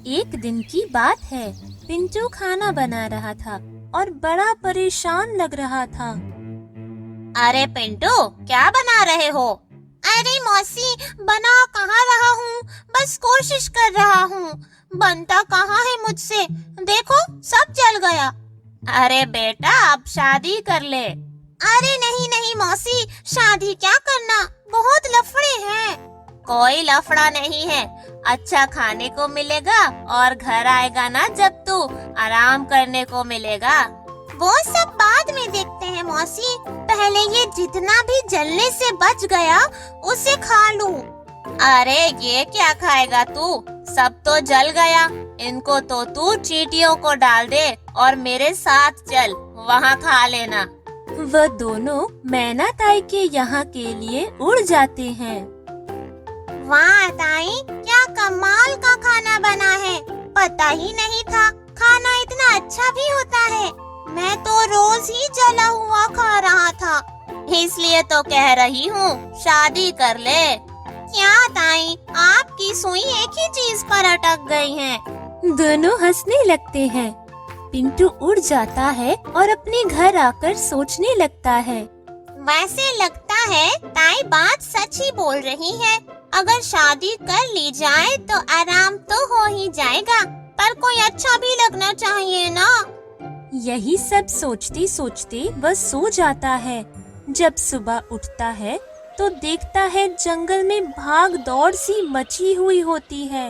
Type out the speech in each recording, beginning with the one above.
एक दिन की बात है। पिंटू खाना बना रहा था और बड़ा परेशान लग रहा था। अरे पिंटू, क्या बना रहे हो? अरे मौसी, बना कहाँ रहा हूँ, बस कोशिश कर रहा हूँ। बनता कहाँ है मुझसे, देखो सब जल गया। अरे बेटा, अब शादी कर ले। अरे नहीं नहीं मौसी, शादी क्या करना, बहुत लफड़े हैं। कोई लफड़ा नहीं है, अच्छा खाने को मिलेगा और घर आएगा ना जब तू, आराम करने को मिलेगा। वो सब बाद में देखते हैं मौसी, पहले ये जितना भी जलने से बच गया उसे खा लूं। अरे ये क्या खाएगा तू, सब तो जल गया। इनको तो तू चींटियों को डाल दे और मेरे साथ चल, वहाँ खा लेना। वह दोनों मैना ताई के यहाँ के लिए उड़ जाते हैं। वाह ताई, क्या कमाल का खाना बना है, पता ही नहीं था खाना इतना अच्छा भी होता है। मैं तो रोज ही जला हुआ खा रहा था, इसलिए तो कह रही हूँ शादी कर ले। क्या ताई, आपकी सुई एक ही चीज पर अटक गई है। दोनों हंसने लगते हैं। पिंटू उड़ जाता है और अपने घर आकर सोचने लगता है। वैसे लगता है ताई बात सच ही बोल रही है, अगर शादी कर ली जाए तो आराम तो हो ही जाएगा, पर कोई अच्छा भी लगना चाहिए ना। यही सब सोचते सोचते वह सो जाता है। जब सुबह उठता है तो देखता है जंगल में भाग दौड़ सी मची हुई होती है।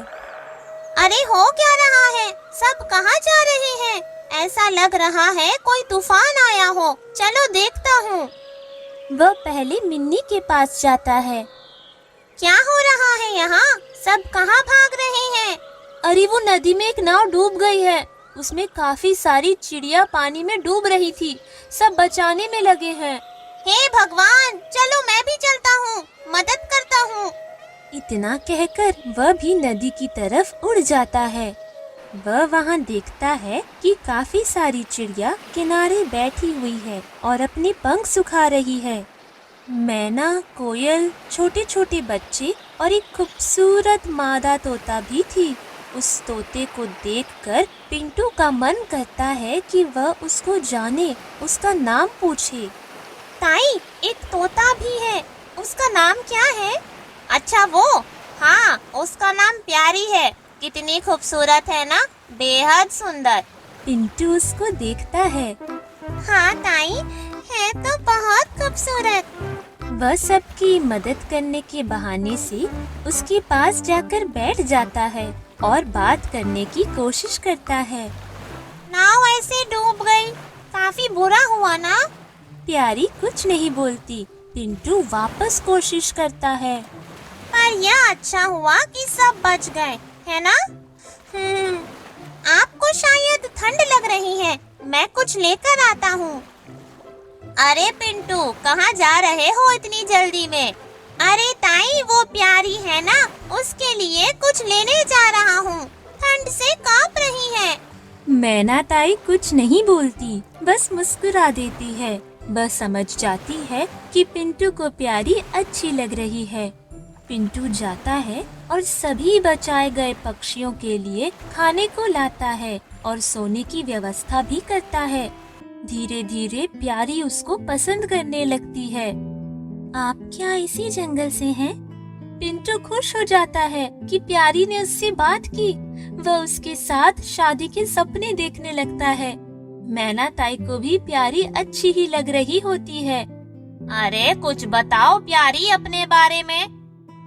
अरे हो क्या रहा है, सब कहाँ जा रहे हैं? ऐसा लग रहा है कोई तूफान आया हो, चलो देखता हूँ। वह पहले मिन्नी के पास जाता है। क्या हो रहा है यहाँ, सब कहाँ भाग रहे हैं? अरे वो नदी में एक नाव डूब गई है, उसमें काफी सारी चिड़िया पानी में डूब रही थी, सब बचाने में लगे हैं। हे भगवान, चलो मैं भी चलता हूँ, मदद करता हूँ। इतना कहकर वह भी नदी की तरफ उड़ जाता है। वह वहाँ देखता है कि काफी सारी चिड़िया किनारे बैठी हुई है और अपने पंख सुखा रही है। मैना, कोयल, छोटे छोटे बच्चे और एक खूबसूरत मादा तोता भी थी। उस तोते को देखकर पिंटू का मन करता है कि वह उसको जाने, उसका नाम पूछे। ताई, एक तोता भी है, उसका नाम क्या है? अच्छा वो, हाँ उसका नाम प्यारी है, कितनी खूबसूरत है ना, बेहद सुंदर। पिंटू उसको देखता है। हाँ ताई, है तो बहुत खूबसूरत। वह सबकी मदद करने के बहाने से उसके पास जाकर बैठ जाता है और बात करने की कोशिश करता है। नाव ऐसे डूब गई, काफी बुरा हुआ ना? प्यारी कुछ नहीं बोलती। पिंटू वापस कोशिश करता है। पर यह अच्छा हुआ कि सब बच गए, है ना? आपको शायद ठंड लग रही है, मैं कुछ लेकर आता हूँ। अरे पिंटू, कहाँ जा रहे हो इतनी जल्दी में? अरे ताई, वो प्यारी है ना, उसके लिए कुछ लेने जा रहा हूँ, ठंड से कांप रही है। मैना ताई कुछ नहीं बोलती, बस मुस्कुरा देती है। वह समझ जाती है कि पिंटू को प्यारी अच्छी लग रही है। पिंटू जाता है और सभी बचाए गए पक्षियों के लिए खाने को लाता है और सोने की व्यवस्था भी करता है। धीरे धीरे प्यारी उसको पसंद करने लगती है। आप क्या इसी जंगल से हैं? पिंटू खुश हो जाता है कि प्यारी ने उससे बात की। वह उसके साथ शादी के सपने देखने लगता है। मैना ताई को भी प्यारी अच्छी ही लग रही होती है। अरे कुछ बताओ प्यारी अपने बारे में।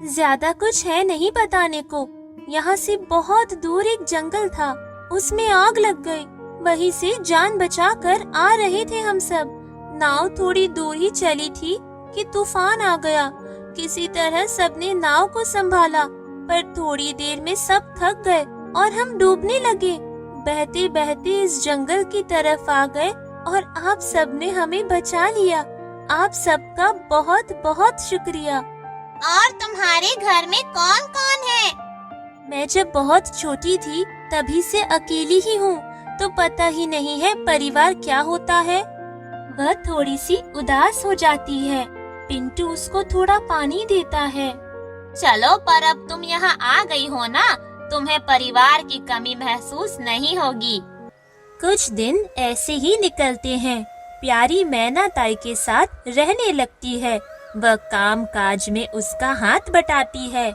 ज्यादा कुछ है नहीं बताने को। यहाँ से बहुत दूर एक जंगल था, उसमें आग लग गई। वहीं से जान बचाकर आ रहे थे हम सब। नाव थोड़ी दूर ही चली थी कि तूफान आ गया। किसी तरह सबने नाव को संभाला, पर थोड़ी देर में सब थक गए और हम डूबने लगे। बहते बहते इस जंगल की तरफ आ गए और आप सबने हमें बचा लिया। आप सबका बहुत बहुत शुक्रिया। और तुम्हारे घर में कौन कौन है? मैं जब बहुत छोटी थी तभी से अकेली ही हूँ, तो पता ही नहीं है परिवार क्या होता है। वह थोड़ी सी उदास हो जाती है। पिंटू उसको थोड़ा पानी देता है। चलो, पर अब तुम यहाँ आ गई हो ना, तुम्हें परिवार की कमी महसूस नहीं होगी। कुछ दिन ऐसे ही निकलते हैं। प्यारी मैना ताई के साथ रहने लगती है। वह काम काज में उसका हाथ बटाती है।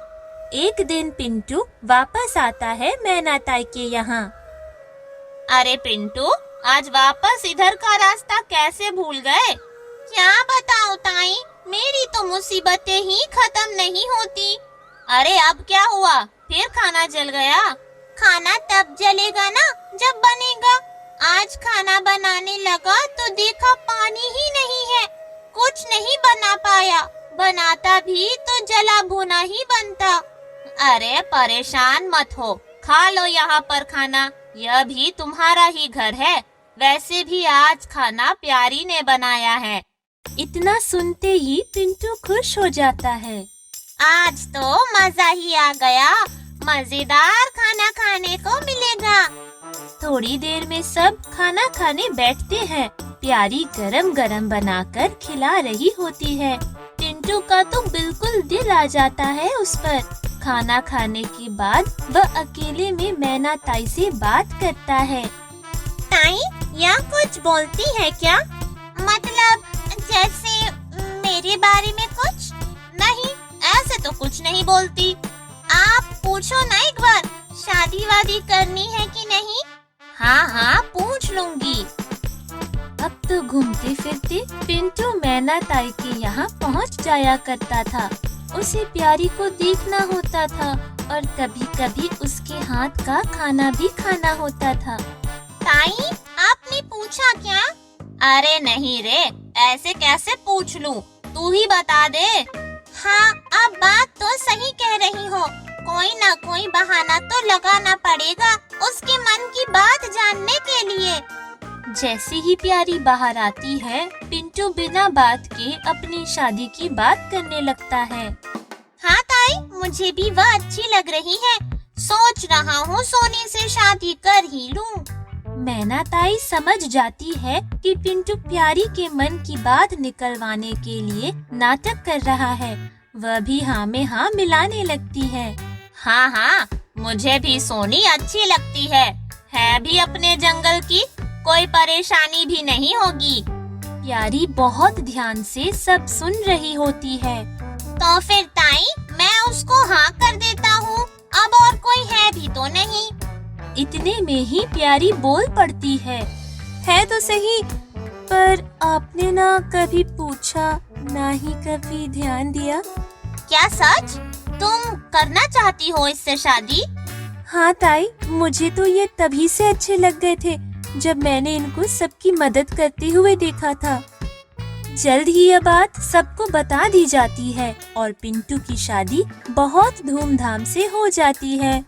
एक दिन पिंटू वापस आता है मैना ताई के यहाँ। अरे पिंटू, आज वापस इधर का रास्ता कैसे भूल गए? क्या बताऊं ताई, मेरी तो मुसीबतें ही खत्म नहीं होती। अरे अब क्या हुआ? फिर खाना जल गया? खाना तब जलेगा ना जब बनेगा। आज खाना बनाने लगा तो देखा पानी ही नहीं है, कुछ नहीं बना पाया। बनाता भी तो जला भुना ही बनता। अरे परेशान मत हो, खा लो यहाँ पर खाना, यह भी तुम्हारा ही घर है। वैसे भी आज खाना प्यारी ने बनाया है। इतना सुनते ही पिंटू खुश हो जाता है। आज तो मजा ही आ गया, मजेदार खाना खाने को मिलेगा। थोड़ी देर में सब खाना खाने बैठते हैं। प्यारी गरम गरम बनाकर खिला रही होती है। पिंटू का तो बिल्कुल दिल आ जाता है उस पर। खाना खाने के बाद वह अकेले में मैना ताई से बात करता है। ताई, यह कुछ बोलती है क्या? मतलब जैसे मेरे बारे में कुछ? नहीं, ऐसे तो कुछ नहीं बोलती। आप पूछो ना एक बार, शादी वादी करनी है कि नहीं? हाँ हाँ, पूछ लूंगी। अब तो घूमते फिरते पिंटू मैना ताई के यहाँ पहुँच जाया करता था। उसे प्यारी को देखना होता था और कभी कभी उसके हाथ का खाना भी खाना होता था। ताई, आपने पूछा क्या? अरे नहीं रे, ऐसे कैसे पूछ लूं? तू ही बता दे। हाँ, अब बात तो सही कह रही हो। कोई ना कोई बहाना तो लगाना पड़ेगा उसके मन की बात जानने के लिए। जैसे ही प्यारी बाहर आती है, पिंटू बिना बात के अपनी शादी की बात करने लगता है। हाँ ताई, मुझे भी वह अच्छी लग रही है। सोच रहा हूँ सोनी से शादी कर ही लूँ। मैना ताई समझ जाती है कि पिंटू प्यारी के मन की बात निकलवाने के लिए नाटक कर रहा है। वह भी हाँ में हाँ मिलाने लगती है। हाँ हाँ, मुझे भी सोनी अच्छी लगती है भी अपने जंगल की, कोई परेशानी भी नहीं होगी। प्यारी बहुत ध्यान से सब सुन रही होती है। तो फिर ताई, मैं उसको हाँ कर देता हूँ। अब और कोई है भी तो नहीं। इतने में ही प्यारी बोल पड़ती है तो सही, पर आपने ना कभी पूछा, ना ही कभी ध्यान दिया। क्या सच? तुम करना चाहती हो इससे शादी? हाँ ताई, मुझे तो ये तभी से अच्छे लग गए थे जब मैंने इनको सबकी मदद करते हुए देखा था। जल्द ही यह बात सबको बता दी जाती है और पिंटू की शादी बहुत धूमधाम से हो जाती है।